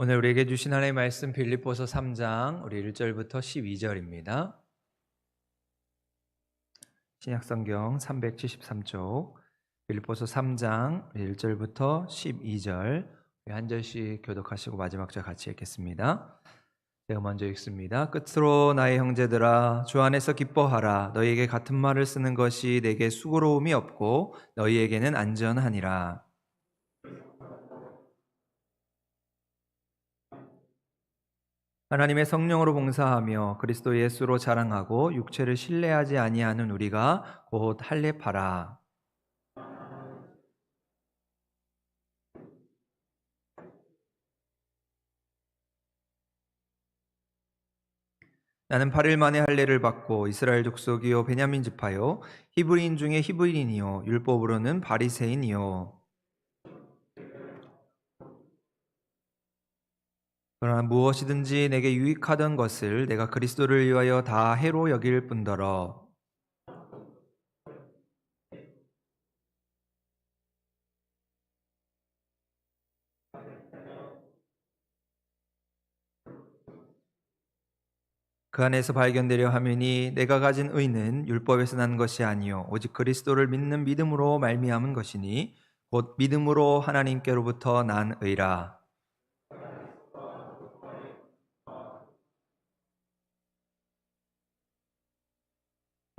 오늘 우리에게 주신 하나님의 말씀 빌립보서 3장 우리 1절부터 12절입니다. 신약성경 373쪽 빌립보서 3장 1절부터 12절 한 절씩 교독하시고 마지막 절 같이 읽겠습니다. 제가 먼저 읽습니다. 끝으로 나의 형제들아 주 안에서 기뻐하라. 너희에게 같은 말을 쓰는 것이 내게 수고로움이 없고 너희에게는 안전하니라. 하나님의 성령으로 봉사하며 그리스도 예수로 자랑하고 육체를 신뢰하지 아니하는 우리가 곧 할례파라. 나는 8일 만에 할례를 받고 이스라엘 족속이요 베냐민 지파요 히브리인 중에 히브리인이요 율법으로는 바리새인이요. 그러나 무엇이든지 내게 유익하던 것을 내가 그리스도를 위하여 다 해로 여길 뿐더러 그 안에서 발견되려 함이니 내가 가진 의는 율법에서 난 것이 아니요 오직 그리스도를 믿는 믿음으로 말미암은 것이니 곧 믿음으로 하나님께로부터 난 의라.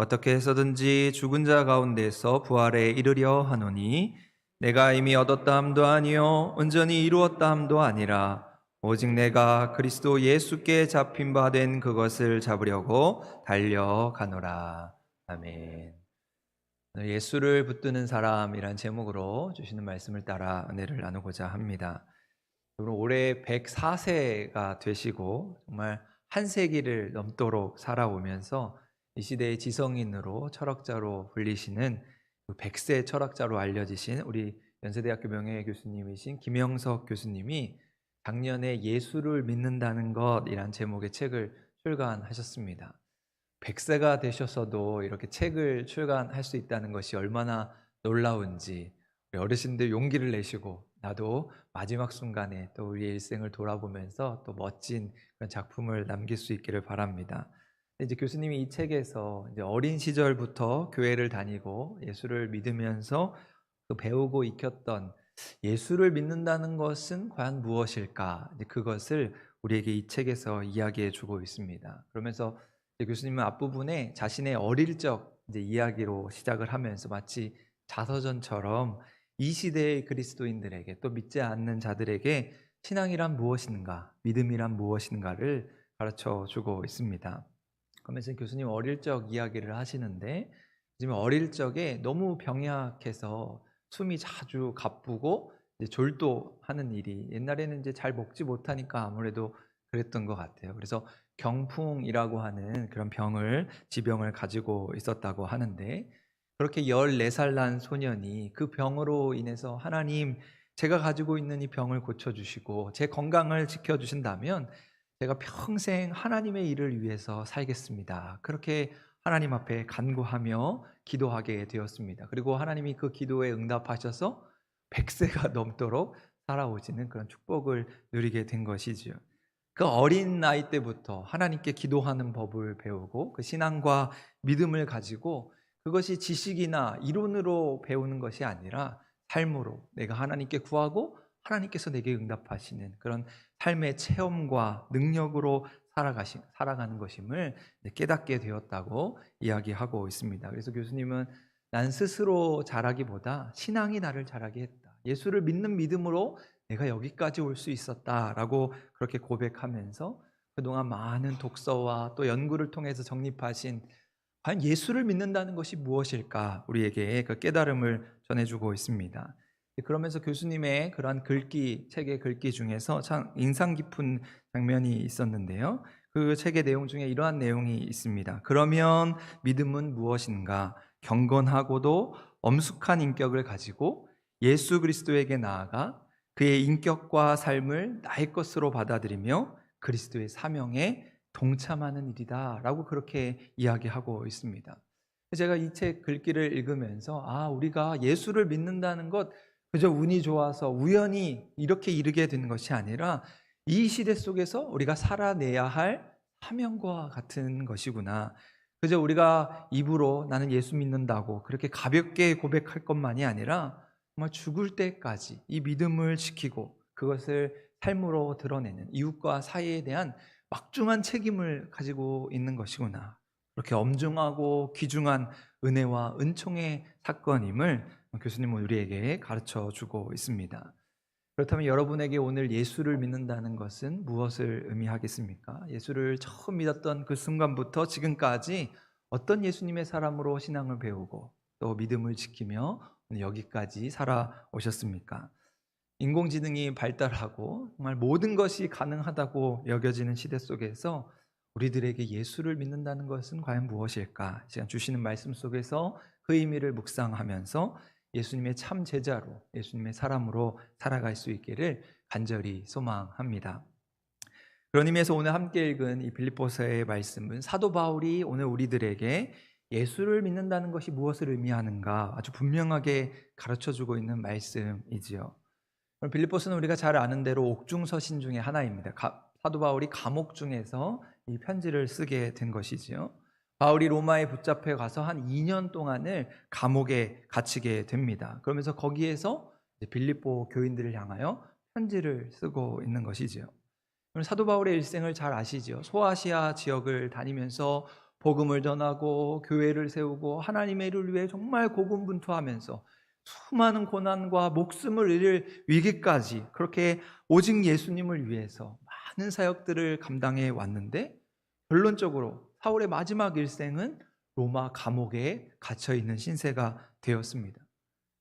어떻게 해서든지 죽은 자 가운데서 부활에 이르려 하노니 내가 이미 얻었다 함도 아니요 온전히 이루었다 함도 아니라 오직 내가 그리스도 예수께 잡힌 바 된 그것을 잡으려고 달려가노라. 아멘. 예수를 붙드는 사람이란 제목으로 주시는 말씀을 따라 은혜를 나누고자 합니다. 여러분 올해 104세가 되시고 정말 한 세기를 넘도록 살아오면서 이 시대의 지성인으로 철학자로 불리시는 그 100세 철학자로 알려지신 우리 연세대학교 명예교수님이신 김영석 교수님이 작년에 예수를 믿는다는 것이란 제목의 책을 출간하셨습니다. 100세가 되셨어도 이렇게 책을 출간할 수 있다는 것이 얼마나 놀라운지 우리 어르신들 용기를 내시고 나도 마지막 순간에 또 우리의 일생을 돌아보면서 또 멋진 그런 작품을 남길 수 있기를 바랍니다. 이제 교수님이 이 책에서 이제 어린 시절부터 교회를 다니고 예수를 믿으면서 또 배우고 익혔던 예수를 믿는다는 것은 과연 무엇일까? 그것을 우리에게 이 책에서 이야기해 주고 있습니다. 그러면서 교수님은 앞부분에 자신의 어릴 적 이제 이야기로 시작을 하면서 마치 자서전처럼 이 시대의 그리스도인들에게 또 믿지 않는 자들에게 신앙이란 무엇인가, 믿음이란 무엇인가를 가르쳐 주고 있습니다. 그러면서 교수님 어릴 적 이야기를 하시는데 지금 어릴 적에 너무 병약해서 숨이 자주 가쁘고 이제 졸도하는 일이 옛날에는 이제 잘 먹지 못하니까 아무래도 그랬던 것 같아요. 그래서 경풍이라고 하는 그런 지병을 가지고 있었다고 하는데 그렇게 14살 난 소년이 그 병으로 인해서 하나님 제가 가지고 있는 이 병을 고쳐주시고 제 건강을 지켜주신다면 제가 평생 하나님의 일을 위해서 살겠습니다. 그렇게 하나님 앞에 간구하며 기도하게 되었습니다. 그리고 하나님이 그 기도에 응답하셔서 100세가 넘도록 살아오시는 그런 축복을 누리게 된 것이죠. 그 어린 나이 때부터 하나님께 기도하는 법을 배우고 그 신앙과 믿음을 가지고 그것이 지식이나 이론으로 배우는 것이 아니라 삶으로 내가 하나님께 구하고 하나님께서 내게 응답하시는 그런 삶의 체험과 능력으로 살아가는 것임을 깨닫게 되었다고 이야기하고 있습니다. 그래서 교수님은 난 스스로 잘하기보다 신앙이 나를 잘하게 했다. 예수를 믿는 믿음으로 내가 여기까지 올 수 있었다라고 그렇게 고백하면서 그동안 많은 독서와 또 연구를 통해서 정립하신 과연 예수를 믿는다는 것이 무엇일까 우리에게 그 깨달음을 전해주고 있습니다. 그러면서 교수님의 그러한 책의 글귀 중에서 참 인상 깊은 장면이 있었는데요. 그 책의 내용 중에 이러한 내용이 있습니다. 그러면 믿음은 무엇인가? 경건하고도 엄숙한 인격을 가지고 예수 그리스도에게 나아가 그의 인격과 삶을 나의 것으로 받아들이며 그리스도의 사명에 동참하는 일이다 라고 그렇게 이야기하고 있습니다. 제가 이 책 글귀를 읽으면서 우리가 예수를 믿는다는 것 그저 운이 좋아서 우연히 이렇게 이르게 되는 것이 아니라 이 시대 속에서 우리가 살아내야 할 사명과 같은 것이구나. 그저 우리가 입으로 나는 예수 믿는다고 그렇게 가볍게 고백할 것만이 아니라 정말 죽을 때까지 이 믿음을 지키고 그것을 삶으로 드러내는 이웃과 사이에 대한 막중한 책임을 가지고 있는 것이구나. 그렇게 엄중하고 귀중한 은혜와 은총의 사건임을 교수님은 우리에게 가르쳐 주고 있습니다. 그렇다면 여러분에게 오늘 예수를 믿는다는 것은 무엇을 의미하겠습니까? 예수를 처음 믿었던 그 순간부터 지금까지 어떤 예수님의 사람으로 신앙을 배우고 또 믿음을 지키며 여기까지 살아오셨습니까? 인공지능이 발달하고 정말 모든 것이 가능하다고 여겨지는 시대 속에서 우리들에게 예수를 믿는다는 것은 과연 무엇일까? 시간 주시는 말씀 속에서 그 의미를 묵상하면서 예수님의 참 제자로, 예수님의 사람으로 살아갈 수 있기를 간절히 소망합니다. 그런 의미에서 오늘 함께 읽은 이 빌립보서의 말씀은 사도 바울이 오늘 우리들에게 예수를 믿는다는 것이 무엇을 의미하는가 아주 분명하게 가르쳐주고 있는 말씀이지요. 빌립보서는 우리가 잘 아는 대로 옥중서신 중에 하나입니다. 사도 바울이 감옥 중에서 이 편지를 쓰게 된 것이지요. 바울이 로마에 붙잡혀 가서 한 2년 동안을 감옥에 갇히게 됩니다. 그러면서 거기에서 빌립보 교인들을 향하여 편지를 쓰고 있는 것이지요. 사도 바울의 일생을 잘 아시죠? 소아시아 지역을 다니면서 복음을 전하고 교회를 세우고 하나님의 일을 위해 정말 고군분투하면서 수많은 고난과 목숨을 잃을 위기까지 그렇게 오직 예수님을 위해서 많은 사역들을 감당해 왔는데 결론적으로 사울의 마지막 일생은 로마 감옥에 갇혀 있는 신세가 되었습니다.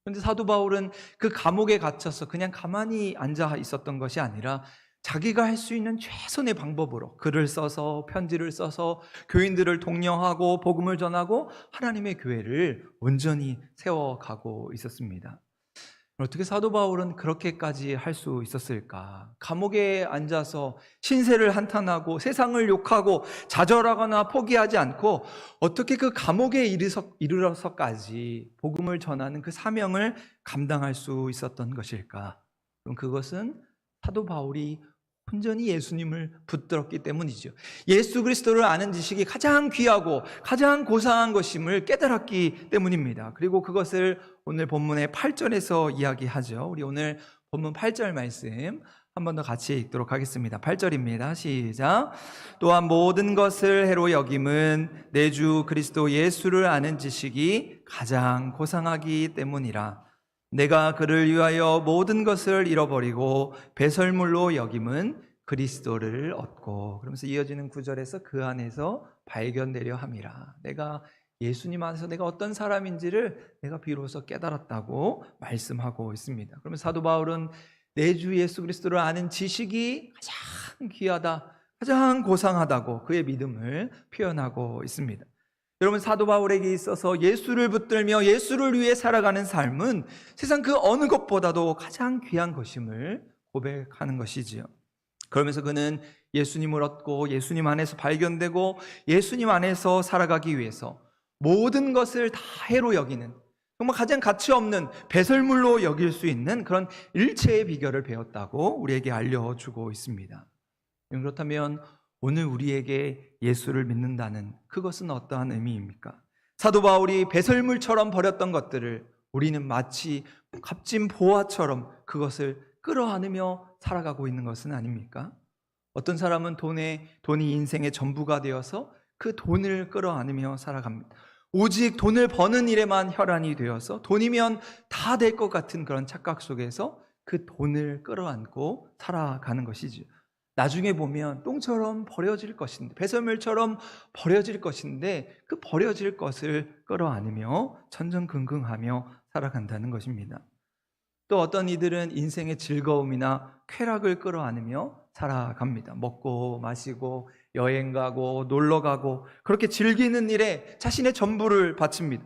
그런데 사도 바울은 그 감옥에 갇혀서 그냥 가만히 앉아 있었던 것이 아니라 자기가 할 수 있는 최선의 방법으로 글을 써서 편지를 써서 교인들을 독려하고 복음을 전하고 하나님의 교회를 온전히 세워가고 있었습니다. 어떻게 사도 바울은 그렇게까지 할 수 있었을까? 감옥에 앉아서 신세를 한탄하고 세상을 욕하고 좌절하거나 포기하지 않고 어떻게 그 감옥에 이르러서까지 복음을 전하는 그 사명을 감당할 수 있었던 것일까? 그럼 그것은 사도 바울이 온전히 예수님을 붙들었기 때문이죠. 예수 그리스도를 아는 지식이 가장 귀하고 가장 고상한 것임을 깨달았기 때문입니다. 그리고 그것을 오늘 본문의 8절에서 이야기하죠. 우리 오늘 본문 8절 말씀 한 번 더 같이 읽도록 하겠습니다. 8절입니다. 시작. 또한 모든 것을 해로 여김은 내 주 그리스도 예수를 아는 지식이 가장 고상하기 때문이라. 내가 그를 위하여 모든 것을 잃어버리고 배설물로 여김은 그리스도를 얻고, 그러면서 이어지는 구절에서 그 안에서 발견되려 함이라. 내가 예수님 안에서 내가 어떤 사람인지를 내가 비로소 깨달았다고 말씀하고 있습니다. 그러면 사도 바울은 내 주 예수 그리스도를 아는 지식이 가장 귀하다, 가장 고상하다고 그의 믿음을 표현하고 있습니다. 여러분, 사도 바울에게 있어서 예수를 붙들며 예수를 위해 살아가는 삶은 세상 그 어느 것보다도 가장 귀한 것임을 고백하는 것이지요. 그러면서 그는 예수님을 얻고 예수님 안에서 발견되고 예수님 안에서 살아가기 위해서 모든 것을 다 해로 여기는, 정말 가장 가치 없는 배설물로 여길 수 있는 그런 일체의 비결을 배웠다고 우리에게 알려주고 있습니다. 그렇다면 오늘 우리에게 예수를 믿는다는 그것은 어떠한 의미입니까? 사도 바울이 배설물처럼 버렸던 것들을 우리는 마치 값진 보화처럼 그것을 끌어안으며 살아가고 있는 것은 아닙니까? 어떤 사람은 돈이 인생의 전부가 되어서 그 돈을 끌어안으며 살아갑니다. 오직 돈을 버는 일에만 혈안이 되어서 돈이면 다 될 것 같은 그런 착각 속에서 그 돈을 끌어안고 살아가는 것이죠. 나중에 보면 똥처럼 버려질 것인데, 배설물처럼 버려질 것인데 그 버려질 것을 끌어안으며 전전긍긍하며 살아간다는 것입니다. 또 어떤 이들은 인생의 즐거움이나 쾌락을 끌어안으며 살아갑니다. 먹고 마시고 여행 가고 놀러 가고 그렇게 즐기는 일에 자신의 전부를 바칩니다.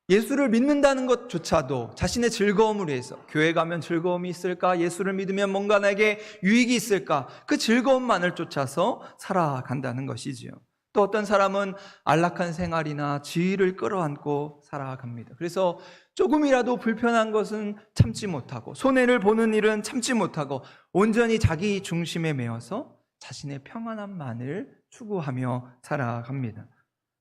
예수를 믿는다는 것조차도 자신의 즐거움을 위해서, 교회 가면 즐거움이 있을까? 예수를 믿으면 뭔가 나에게 유익이 있을까? 그 즐거움만을 쫓아서 살아간다는 것이지요. 또 어떤 사람은 안락한 생활이나 지위를 끌어안고 살아갑니다. 그래서 조금이라도 불편한 것은 참지 못하고 손해를 보는 일은 참지 못하고 온전히 자기 중심에 매여서 자신의 평안함만을 추구하며 살아갑니다.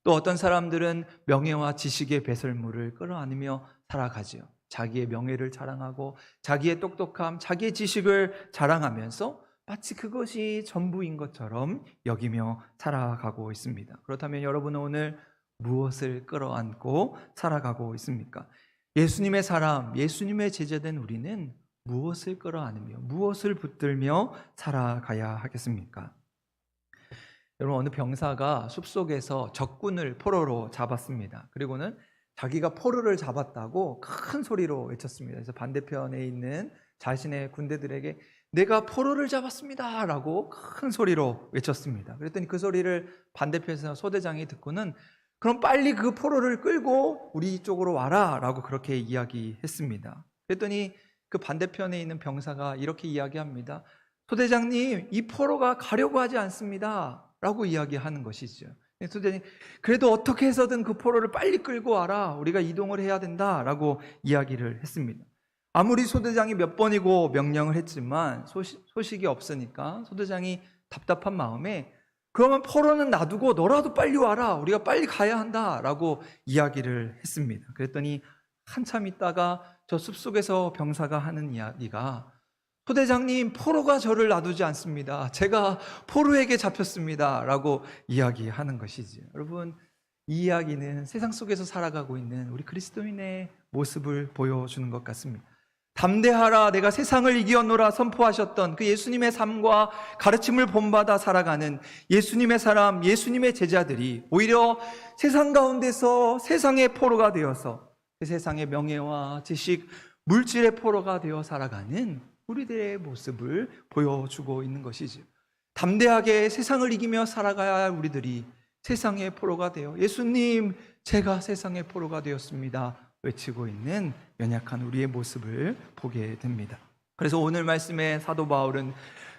또 어떤 사람들은 명예와 지식의 배설물을 끌어안으며 살아가지요. 자기의 명예를 자랑하고 자기의 똑똑함, 자기의 지식을 자랑하면서 마치 그것이 전부인 것처럼 여기며 살아가고 있습니다. 그렇다면 여러분은 오늘 무엇을 끌어안고 살아가고 있습니까? 예수님의 사람, 예수님의 제자된 우리는 무엇을 끌어안으며 무엇을 붙들며 살아가야 하겠습니까? 여러분, 어느 병사가 숲속에서 적군을 포로로 잡았습니다. 그리고는 자기가 포로를 잡았다고 큰 소리로 외쳤습니다. 그래서 반대편에 있는 자신의 군대들에게 내가 포로를 잡았습니다 라고 큰 소리로 외쳤습니다. 그랬더니 그 소리를 반대편에서 소대장이 듣고는 그럼 빨리 그 포로를 끌고 우리 쪽으로 와라 라고 그렇게 이야기했습니다. 그랬더니 그 반대편에 있는 병사가 이렇게 이야기합니다. 소대장님, 이 포로가 가려고 하지 않습니다 라고 이야기하는 것이죠. 소대장님, 그래도 어떻게 해서든 그 포로를 빨리 끌고 와라, 우리가 이동을 해야 된다 라고 이야기를 했습니다. 아무리 소대장이 몇 번이고 명령을 했지만 소식이 없으니까 소대장이 답답한 마음에 그러면 포로는 놔두고 너라도 빨리 와라, 우리가 빨리 가야 한다 라고 이야기를 했습니다. 그랬더니 한참 있다가 저 숲속에서 병사가 하는 이야기가 소대장님, 포로가 저를 놔두지 않습니다. 제가 포로에게 잡혔습니다 라고 이야기하는 것이지. 여러분, 이 이야기는 세상 속에서 살아가고 있는 우리 그리스도인의 모습을 보여주는 것 같습니다. 담대하라, 내가 세상을 이기었노라 선포하셨던 그 예수님의 삶과 가르침을 본받아 살아가는 예수님의 사람, 예수님의 제자들이 오히려 세상 가운데서 세상의 포로가 되어서 그 세상의 명예와 지식, 물질의 포로가 되어 살아가는 우리들의 모습을 보여주고 있는 것이죠. 담대하게 세상을 이기며 살아가야 할 우리들이 세상의 포로가 되어 예수님, 제가 세상의 포로가 되었습니다 외치고 있는 연약한 우리의 모습을 보게 됩니다. 그래서 오늘 말씀에 사도 바울은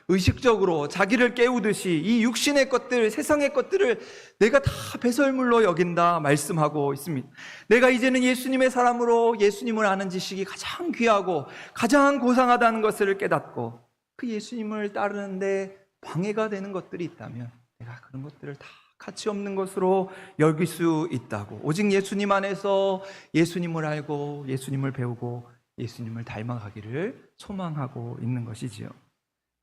의식적으로 자기를 깨우듯이 이 육신의 것들, 세상의 것들을 내가 다 배설물로 여긴다 말씀하고 있습니다. 내가 이제는 예수님의 사람으로 예수님을 아는 지식이 가장 귀하고 가장 고상하다는 것을 깨닫고 그 예수님을 따르는데 방해가 되는 것들이 있다면 내가 그런 것들을 다 가치 없는 것으로 여길 수 있다고, 오직 예수님 안에서 예수님을 알고 예수님을 배우고 예수님을 닮아가기를 소망하고 있는 것이지요.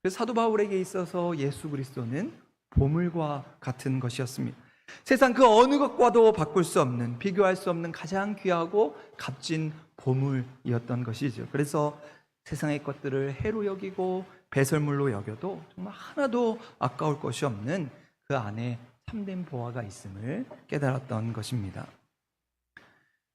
그래서 사도 바울에게 있어서 예수 그리스도는 보물과 같은 것이었습니다. 세상 그 어느 것과도 바꿀 수 없는, 비교할 수 없는 가장 귀하고 값진 보물이었던 것이죠. 그래서 세상의 것들을 해로 여기고 배설물로 여겨도 정말 하나도 아까울 것이 없는 그 안에 참된 보화가 있음을 깨달았던 것입니다.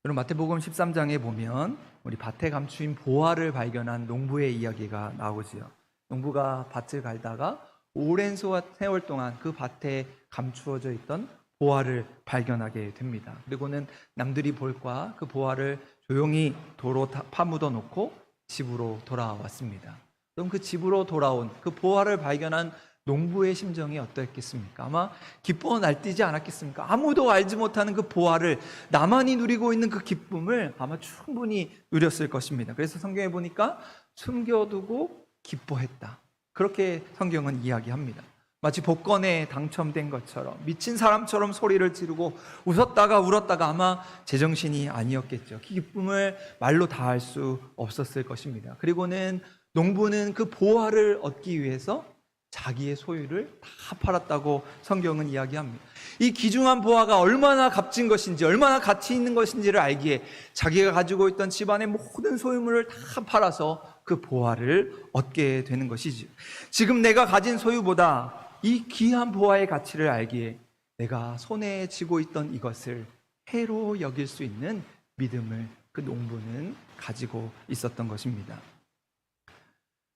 여러분, 마태복음 13장에 보면 우리 밭에 감추인 보화를 발견한 농부의 이야기가 나오지요. 농부가 밭을 갈다가 오랜 세월 동안 그 밭에 감추어져 있던 보화를 발견하게 됩니다. 그리고는 남들이 볼까 그 보화를 조용히 도로 파묻어 놓고 집으로 돌아왔습니다. 그럼 그 집으로 돌아온 그 보화를 발견한 농부의 심정이 어떠했겠습니까? 아마 기뻐 날뛰지 않았겠습니까? 아무도 알지 못하는 그 보화를, 나만이 누리고 있는 그 기쁨을 아마 충분히 누렸을 것입니다. 그래서 성경에 보니까 숨겨두고 기뻐했다, 그렇게 성경은 이야기합니다. 마치 복권에 당첨된 것처럼 미친 사람처럼 소리를 지르고 웃었다가 울었다가 아마 제정신이 아니었겠죠. 그 기쁨을 말로 다 할 수 없었을 것입니다. 그리고는 농부는 그 보화를 얻기 위해서 자기의 소유를 다 팔았다고 성경은 이야기합니다. 이 귀중한 보화가 얼마나 값진 것인지, 얼마나 가치 있는 것인지를 알기에 자기가 가지고 있던 집안의 모든 소유물을 다 팔아서 그 보화를 얻게 되는 것이지. 지금 내가 가진 소유보다 이 귀한 보화의 가치를 알기에 내가 손에 쥐고 있던 이것을 해로 여길 수 있는 믿음을 그 농부는 가지고 있었던 것입니다.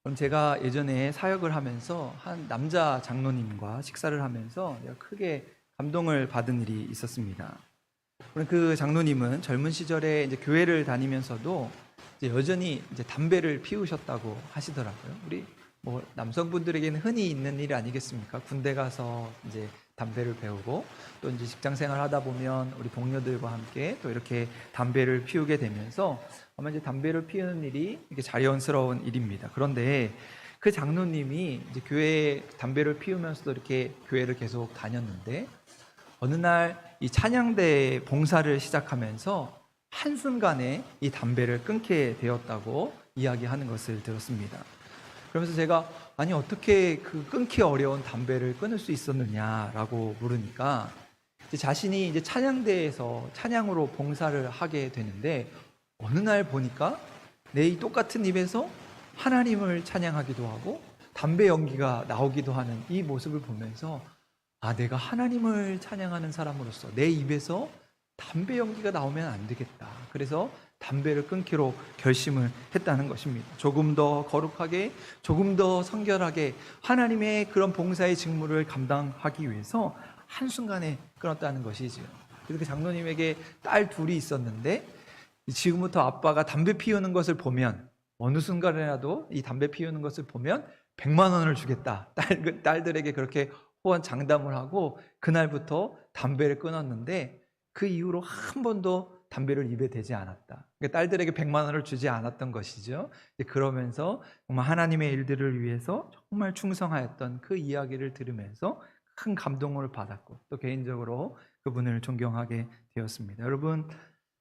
그럼 제가 예전에 사역을 하면서 한 남자 장로님과 식사를 하면서 크게 감동을 받은 일이 있었습니다. 그 장로님은 젊은 시절에 이제 교회를 다니면서도 이제 여전히 이제 담배를 피우셨다고 하시더라고요. 우리 남성분들에게는 흔히 있는 일 아니겠습니까? 군대 가서 이제 담배를 배우고 또 이제 직장 생활 하다 보면 우리 동료들과 함께 또 이렇게 담배를 피우게 되면서 아마 이제 담배를 피우는 일이 이게 자연스러운 일입니다. 그런데 그 장로님이 이제 교회에 담배를 피우면서도 이렇게 교회를 계속 다녔는데 어느 날 이 찬양대 봉사를 시작하면서 한순간에 이 담배를 끊게 되었다고 이야기하는 것을 들었습니다. 그러면서 제가 아니 어떻게 그 끊기 어려운 담배를 끊을 수 있었느냐라고 물으니까 이제 자신이 이제 찬양대에서 찬양으로 봉사를 하게 되는데 어느 날 보니까 내 이 똑같은 입에서 하나님을 찬양하기도 하고 담배 연기가 나오기도 하는 이 모습을 보면서 아, 내가 하나님을 찬양하는 사람으로서 내 입에서 담배 연기가 나오면 안 되겠다. 그래서 담배를 끊기로 결심을 했다는 것입니다. 조금 더 거룩하게, 조금 더 성결하게 하나님의 그런 봉사의 직무를 감당하기 위해서 한순간에 끊었다는 것이지요. 그래서 그 장로님에게 딸 둘이 있었는데 지금부터 아빠가 담배 피우는 것을 보면 어느 순간이라도 이 담배 피우는 것을 보면 100만 원을 주겠다. 딸들에게 그렇게 호언 장담을 하고 그날부터 담배를 끊었는데 그 이후로 한 번도 담배를 입에 대지 않았다. 그러니까 딸들에게 100만 원을 주지 않았던 것이죠. 그러면서 정말 하나님의 일들을 위해서 정말 충성하였던 그 이야기를 들으면서 큰 감동을 받았고 또 개인적으로 그분을 존경하게 되었습니다. 여러분,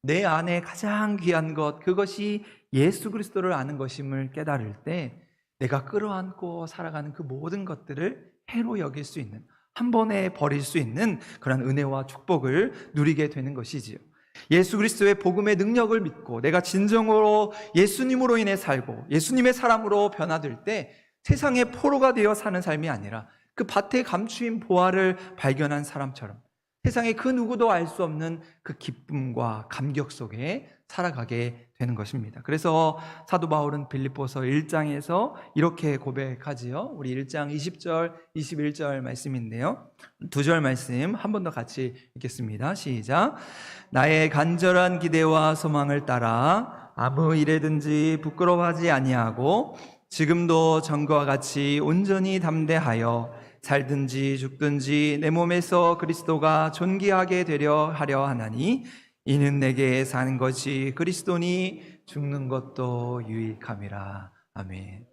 내 안에 가장 귀한 것, 그것이 예수 그리스도를 아는 것임을 깨달을 때 내가 끌어안고 살아가는 그 모든 것들을 해로 여길 수 있는, 한 번에 버릴 수 있는 그런 은혜와 축복을 누리게 되는 것이지요. 예수 그리스도의 복음의 능력을 믿고 내가 진정으로 예수님으로 인해 살고 예수님의 사람으로 변화될 때 세상의 포로가 되어 사는 삶이 아니라 그 밭에 감추인 보화를 발견한 사람처럼 세상에 그 누구도 알 수 없는 그 기쁨과 감격 속에 살아가게 되는 것입니다. 그래서 사도 바울은 빌립보서 1장에서 이렇게 고백하지요. 우리 1장 20절, 21절 말씀인데요. 두 절 말씀 한 번 더 같이 읽겠습니다. 시작. 나의 간절한 기대와 소망을 따라 아무 일에든지 부끄러워하지 아니하고 지금도 전과 같이 온전히 담대하여 살든지 죽든지 내 몸에서 그리스도가 존귀하게 되려 하려 하나니 이는 내게 사는 것이 그리스도니 죽는 것도 유익함이라. 아멘.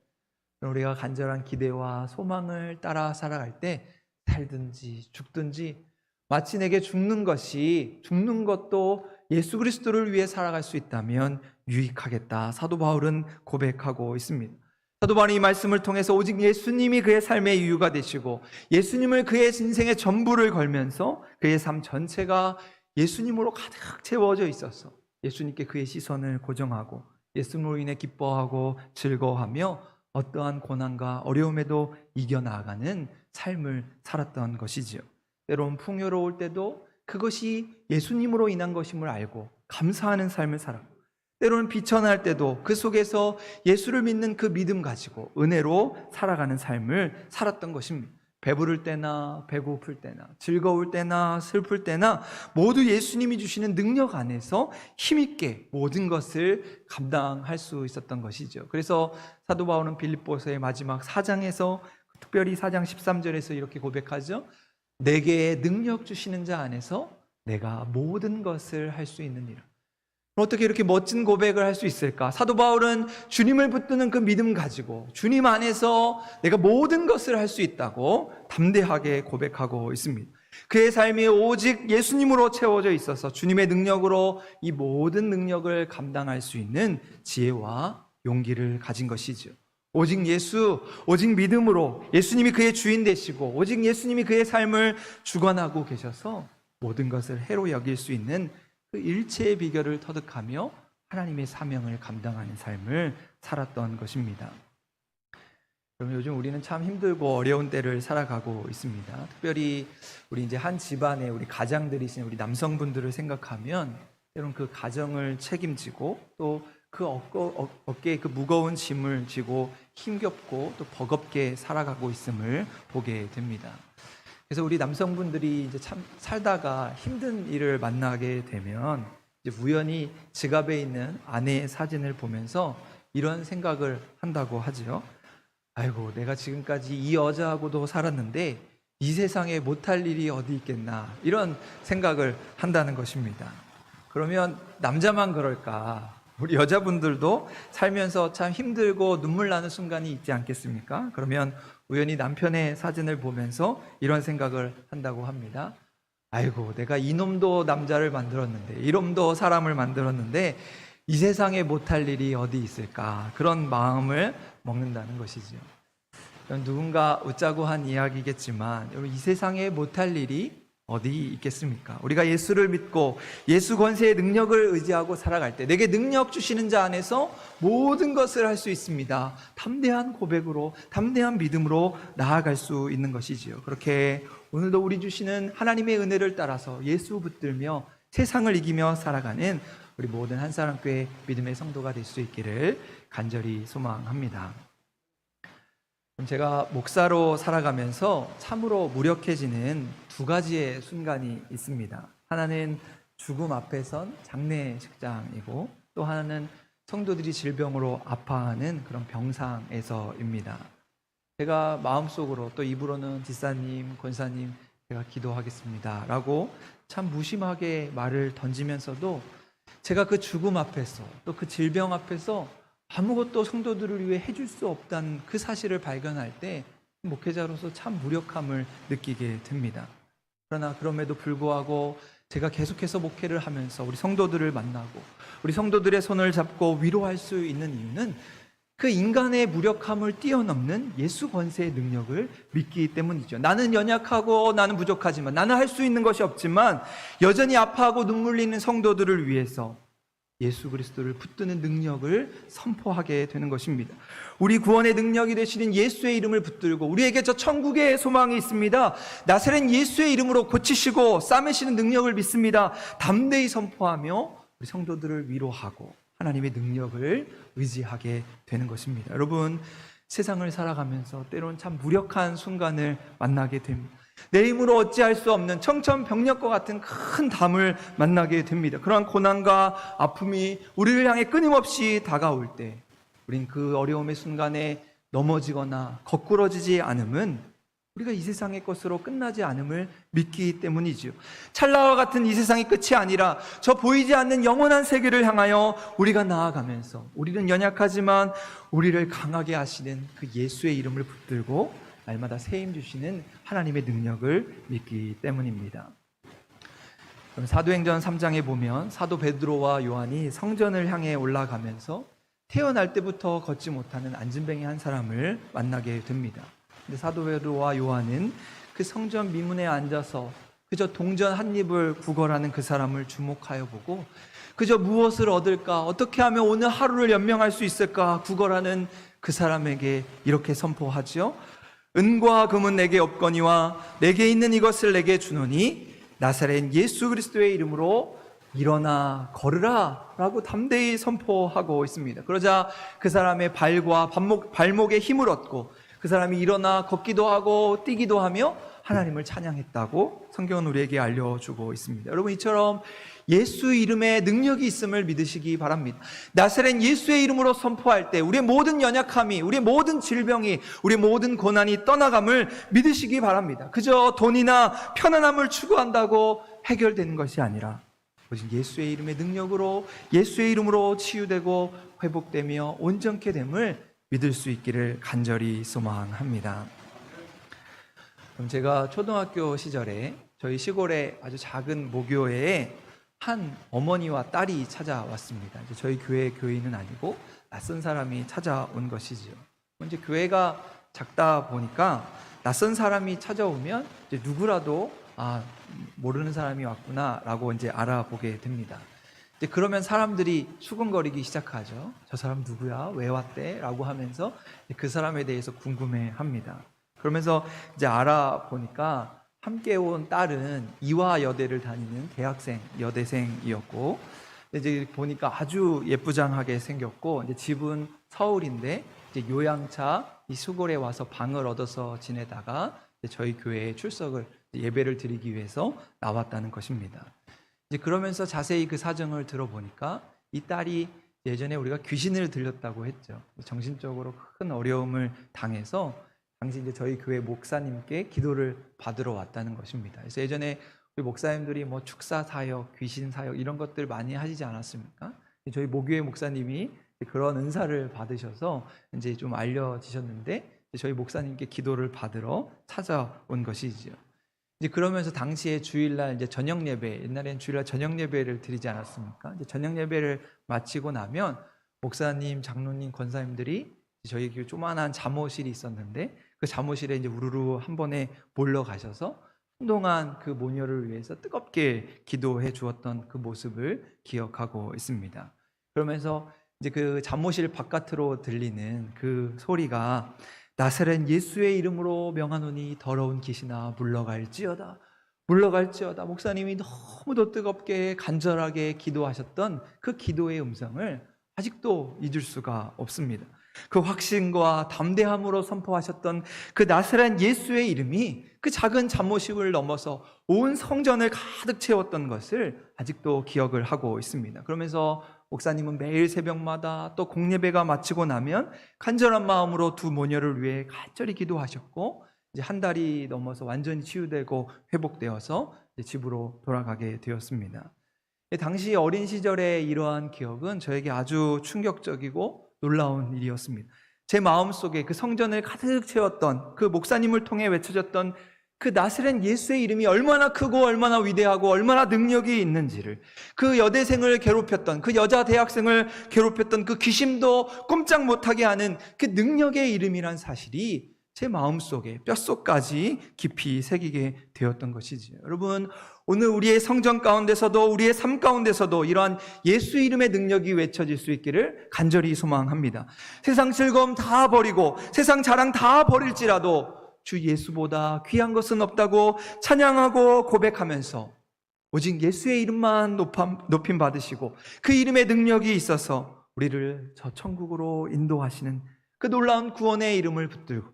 우리가 간절한 기대와 소망을 따라 살아갈 때 살든지 죽든지 마치 내게 죽는 것도 예수 그리스도를 위해 살아갈 수 있다면 유익하겠다. 사도 바울은 고백하고 있습니다. 사도 바울이 이 말씀을 통해서 오직 예수님이 그의 삶의 이유가 되시고 예수님을 그의 인생의 전부를 걸면서 그의 삶 전체가 예수님으로 가득 채워져 있어서 예수님께 그의 시선을 고정하고 예수님으로 인해 기뻐하고 즐거워하며 어떠한 고난과 어려움에도 이겨나가는 삶을 살았던 것이지요. 때로는 풍요로울 때도 그것이 예수님으로 인한 것임을 알고 감사하는 삶을 살았고 때로는 비천할 때도 그 속에서 예수를 믿는 그 믿음 가지고 은혜로 살아가는 삶을 살았던 것입니다. 배부를 때나 배고플 때나 즐거울 때나 슬플 때나 모두 예수님이 주시는 능력 안에서 힘있게 모든 것을 감당할 수 있었던 것이죠. 그래서 사도 바울은 빌립보서의 마지막 4장에서 특별히 4장 13절에서 이렇게 고백하죠. 내게 능력 주시는 자 안에서 내가 모든 것을 할 수 있는 이라. 어떻게 이렇게 멋진 고백을 할 수 있을까? 사도 바울은 주님을 붙드는 그 믿음 가지고 주님 안에서 내가 모든 것을 할 수 있다고 담대하게 고백하고 있습니다. 그의 삶이 오직 예수님으로 채워져 있어서 주님의 능력으로 이 모든 능력을 감당할 수 있는 지혜와 용기를 가진 것이죠. 오직 예수, 오직 믿음으로 예수님이 그의 주인 되시고 오직 예수님이 그의 삶을 주관하고 계셔서 모든 것을 해로 여길 수 있는 그 일체의 비결을 터득하며 하나님의 사명을 감당하는 삶을 살았던 것입니다. 그럼 요즘 우리는 참 힘들고 어려운 때를 살아가고 있습니다. 특별히 우리 이제 한 집안에 우리 가장들이신 우리 남성분들을 생각하면 때로는 그 가정을 책임지고 또 그 어깨에 그 무거운 짐을 지고 힘겹고 또 버겁게 살아가고 있음을 보게 됩니다. 그래서 우리 남성분들이 이제 참 살다가 힘든 일을 만나게 되면 이제 우연히 지갑에 있는 아내의 사진을 보면서 이런 생각을 한다고 하죠. 아이고, 내가 지금까지 이 여자하고도 살았는데 이 세상에 못할 일이 어디 있겠나 이런 생각을 한다는 것입니다. 그러면 남자만 그럴까? 우리 여자분들도 살면서 참 힘들고 눈물 나는 순간이 있지 않겠습니까? 그러면 우연히 남편의 사진을 보면서 이런 생각을 한다고 합니다. 아이고, 내가 이놈도 남자를 만들었는데, 이놈도 사람을 만들었는데 이 세상에 못할 일이 어디 있을까? 그런 마음을 먹는다는 것이죠. 누군가 웃자고 한 이야기겠지만 여러분, 이 세상에 못할 일이 어디 있겠습니까? 우리가 예수를 믿고 예수 권세의 능력을 의지하고 살아갈 때 내게 능력 주시는 자 안에서 모든 것을 할 수 있습니다. 담대한 고백으로, 담대한 믿음으로 나아갈 수 있는 것이지요. 그렇게 오늘도 우리 주시는 하나님의 은혜를 따라서 예수 붙들며 세상을 이기며 살아가는 우리 모든 한사람교회 믿음의 성도가 될 수 있기를 간절히 소망합니다. 제가 목사로 살아가면서 참으로 무력해지는 두 가지의 순간이 있습니다. 하나는 죽음 앞에 선 장례식장이고, 또 하나는 성도들이 질병으로 아파하는 그런 병상에서입니다. 제가 마음속으로 또 입으로는 지사님, 권사님 제가 기도하겠습니다 라고 참 무심하게 말을 던지면서도 제가 그 죽음 앞에서 또 그 질병 앞에서 아무것도 성도들을 위해 해줄 수 없다는 그 사실을 발견할 때 목회자로서 참 무력함을 느끼게 됩니다. 그러나 그럼에도 불구하고 제가 계속해서 목회를 하면서 우리 성도들을 만나고 우리 성도들의 손을 잡고 위로할 수 있는 이유는 그 인간의 무력함을 뛰어넘는 예수 권세의 능력을 믿기 때문이죠. 나는 연약하고 나는 부족하지만, 나는 할 수 있는 것이 없지만 여전히 아파하고 눈물 흘리는 성도들을 위해서 예수 그리스도를 붙드는 능력을 선포하게 되는 것입니다. 우리 구원의 능력이 되시는 예수의 이름을 붙들고 우리에게 저 천국의 소망이 있습니다. 나사렛 예수의 이름으로 고치시고 싸매시는 능력을 믿습니다. 담대히 선포하며 우리 성도들을 위로하고 하나님의 능력을 의지하게 되는 것입니다. 여러분, 세상을 살아가면서 때로는 참 무력한 순간을 만나게 됩니다. 내 힘으로 어찌할 수 없는 청천벽력과 같은 큰 담을 만나게 됩니다. 그러한 고난과 아픔이 우리를 향해 끊임없이 다가올 때 우린 그 어려움의 순간에 넘어지거나 거꾸러지지 않음은 우리가 이 세상의 것으로 끝나지 않음을 믿기 때문이지요. 찰나와 같은 이 세상이 끝이 아니라 저 보이지 않는 영원한 세계를 향하여 우리가 나아가면서 우리는 연약하지만 우리를 강하게 하시는 그 예수의 이름을 붙들고 날마다 새 힘 주시는 하나님의 능력을 믿기 때문입니다. 그럼 사도행전 3장에 보면 사도 베드로와 요한이 성전을 향해 올라가면서 태어날 때부터 걷지 못하는 안진뱅이 한 사람을 만나게 됩니다. 근데 사도 베드로와 요한은 그 성전 미문에 앉아서 그저 동전 한 입을 구걸하는 그 사람을 주목하여 보고 그저 무엇을 얻을까, 어떻게 하면 오늘 하루를 연명할 수 있을까 구걸하는 그 사람에게 이렇게 선포하지요. 은과 금은 내게 없거니와 내게 있는 이것을 내게 주노니 나사렛 예수 그리스도의 이름으로 일어나 걸으라 라고 담대히 선포하고 있습니다. 그러자 그 사람의 발과 발목에 힘을 얻고 그 사람이 일어나 걷기도 하고 뛰기도 하며 하나님을 찬양했다고 성경은 우리에게 알려주고 있습니다. 여러분, 이처럼 예수 이름에 능력이 있음을 믿으시기 바랍니다. 나사렛 예수의 이름으로 선포할 때 우리의 모든 연약함이, 우리의 모든 질병이, 우리의 모든 고난이 떠나감을 믿으시기 바랍니다. 그저 돈이나 편안함을 추구한다고 해결되는 것이 아니라 오직 예수의 이름의 능력으로, 예수의 이름으로 치유되고 회복되며 온전케 됨을 믿을 수 있기를 간절히 소망합니다. 그럼 제가 초등학교 시절에 저희 시골의 아주 작은 모교회에 한 어머니와 딸이 찾아왔습니다. 이제 저희 교회 교인은 아니고 낯선 사람이 찾아온 것이지요. 이제 교회가 작다 보니까 낯선 사람이 찾아오면 이제 누구라도 모르는 사람이 왔구나라고 이제 알아보게 됩니다. 이제 그러면 사람들이 수근거리기 시작하죠. 저 사람 누구야? 왜 왔대? 라고 하면서 그 사람에 대해서 궁금해합니다. 그러면서 이제 알아보니까 함께 온 딸은 이화여대를 다니는 대학생, 여대생이었고, 이제 보니까 아주 예쁘장하게 생겼고, 이제 집은 서울인데, 이제 요양차 이 수골에 와서 방을 얻어서 지내다가 저희 교회에 출석을, 예배를 드리기 위해서 나왔다는 것입니다. 이제 그러면서 자세히 그 사정을 들어보니까 이 딸이 예전에 우리가 귀신을 들렸다고 했죠. 정신적으로 큰 어려움을 당해서 당시 이제 저희 교회 목사님께 기도를 받으러 왔다는 것입니다. 그래서 예전에 우리 목사님들이 뭐 축사 사역, 귀신 사역 이런 것들 많이 하시지 않았습니까? 저희 모교회 목사님이 그런 은사를 받으셔서 이제 좀 알려지셨는데 저희 목사님께 기도를 받으러 찾아온 것이지요. 이제 그러면서 당시에 주일날 이제 저녁 예배, 옛날에는 주일날 저녁 예배를 드리지 않았습니까? 이제 저녁 예배를 마치고 나면 목사님, 장로님, 권사님들이 저희 그 조만한 잠옷실이 있었는데 그 잠옷실에 이제 우르르 한 번에 몰려 가셔서 한동안 그 모녀를 위해서 뜨겁게 기도해 주었던 그 모습을 기억하고 있습니다. 그러면서 이제 그 잠옷실 바깥으로 들리는 그 소리가 나사렛 예수의 이름으로 명하노니 더러운 귀신아 물러갈지어다, 물러갈지어다. 목사님이 너무도 뜨겁게 간절하게 기도하셨던 그 기도의 음성을 아직도 잊을 수가 없습니다. 그 확신과 담대함으로 선포하셨던 그 나사렛 예수의 이름이 그 작은 잠옷집을 넘어서 온 성전을 가득 채웠던 것을 아직도 기억을 하고 있습니다. 그러면서 목사님은 매일 새벽마다 또 공예배가 마치고 나면 간절한 마음으로 두 모녀를 위해 간절히 기도하셨고 이제 한 달이 넘어서 완전히 치유되고 회복되어서 이제 집으로 돌아가게 되었습니다. 당시 어린 시절의 이러한 기억은 저에게 아주 충격적이고 놀라운 일이었습니다. 제 마음속에 그 성전을 가득 채웠던 그 목사님을 통해 외쳐졌던 그 나사렛 예수의 이름이 얼마나 크고 얼마나 위대하고 얼마나 능력이 있는지를, 그 여대생을 괴롭혔던, 그 여자 대학생을 괴롭혔던 그 귀심도 꼼짝 못하게 하는 그 능력의 이름이란 사실이 제 마음속에 뼛속까지 깊이 새기게 되었던 것이지요. 여러분, 오늘 우리의 성전 가운데서도 우리의 삶 가운데서도 이러한 예수 이름의 능력이 외쳐질 수 있기를 간절히 소망합니다. 세상 즐거움 다 버리고 세상 자랑 다 버릴지라도 주 예수보다 귀한 것은 없다고 찬양하고 고백하면서 오직 예수의 이름만 높임 받으시고 그 이름의 능력이 있어서 우리를 저 천국으로 인도하시는 그 놀라운 구원의 이름을 붙들고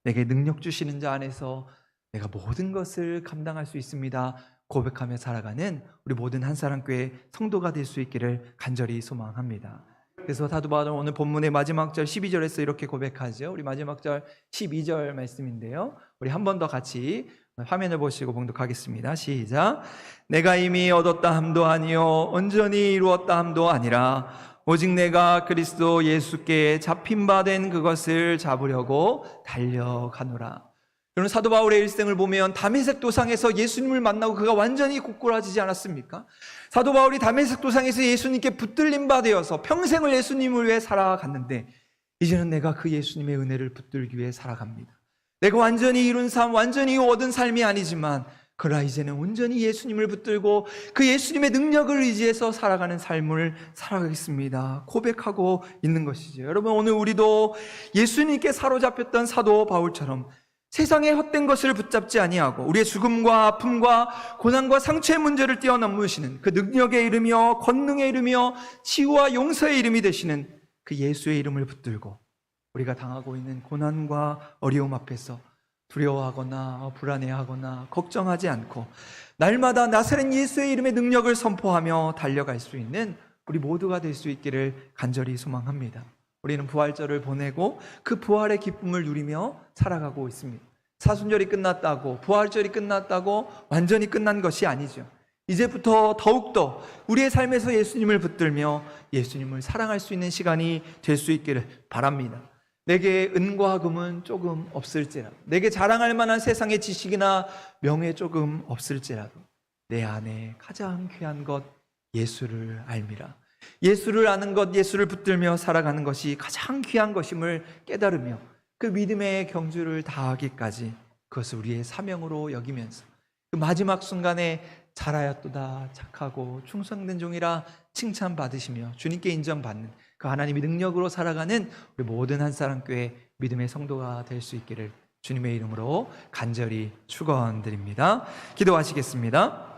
내게 능력 주시는 자 안에서 내가 모든 것을 감당할 수 있습니다 고백하며 살아가는 우리 모든 한사랑교회 성도가 될 수 있기를 간절히 소망합니다. 그래서 사도 바울은 오늘 본문의 마지막 절 12절에서 이렇게 고백하죠. 우리 마지막 절 12절 말씀인데요, 우리 한 번 더 같이 화면을 보시고 봉독하겠습니다. 시작. 내가 이미 얻었다 함도 아니요 온전히 이루었다 함도 아니라 오직 내가 그리스도 예수께 잡힌 바 된 그것을 잡으려고 달려가노라. 여러분, 사도 바울의 일생을 보면 다메섹 도상에서 예수님을 만나고 그가 완전히 고꾸라지지 않았습니까? 사도 바울이 다메섹 도상에서 예수님께 붙들림 바 되어서 평생을 예수님을 위해 살아갔는데 이제는 내가 그 예수님의 은혜를 붙들기 위해 살아갑니다. 내가 완전히 이룬 삶, 완전히 얻은 삶이 아니지만 그러나 이제는 온전히 예수님을 붙들고 그 예수님의 능력을 의지해서 살아가는 삶을 살아가겠습니다 고백하고 있는 것이죠. 여러분, 오늘 우리도 예수님께 사로잡혔던 사도 바울처럼 세상의 헛된 것을 붙잡지 아니하고 우리의 죽음과 아픔과 고난과 상처의 문제를 뛰어넘으시는 그 능력의 이름이요 권능의 이름이요 치유와 용서의 이름이 되시는 그 예수의 이름을 붙들고 우리가 당하고 있는 고난과 어려움 앞에서 두려워하거나 불안해하거나 걱정하지 않고 날마다 나사렛 예수의 이름의 능력을 선포하며 달려갈 수 있는 우리 모두가 될 수 있기를 간절히 소망합니다. 우리는 부활절을 보내고 그 부활의 기쁨을 누리며 살아가고 있습니다. 사순절이 끝났다고, 부활절이 끝났다고 완전히 끝난 것이 아니죠. 이제부터 더욱더 우리의 삶에서 예수님을 붙들며 예수님을 사랑할 수 있는 시간이 될 수 있기를 바랍니다. 내게 은과 금은 조금 없을지라도, 내게 자랑할 만한 세상의 지식이나 명예 조금 없을지라도 내 안에 가장 귀한 것 예수를 알미라. 예수를 아는 것, 예수를 붙들며 살아가는 것이 가장 귀한 것임을 깨달으며 그 믿음의 경주를 다하기까지 그것을 우리의 사명으로 여기면서 그 마지막 순간에 잘하였도다 착하고 충성된 종이라 칭찬받으시며 주님께 인정받는 그 하나님의 능력으로 살아가는 우리 모든 한사랑교회 믿음의 성도가 될 수 있기를 주님의 이름으로 간절히 축원드립니다. 기도하시겠습니다.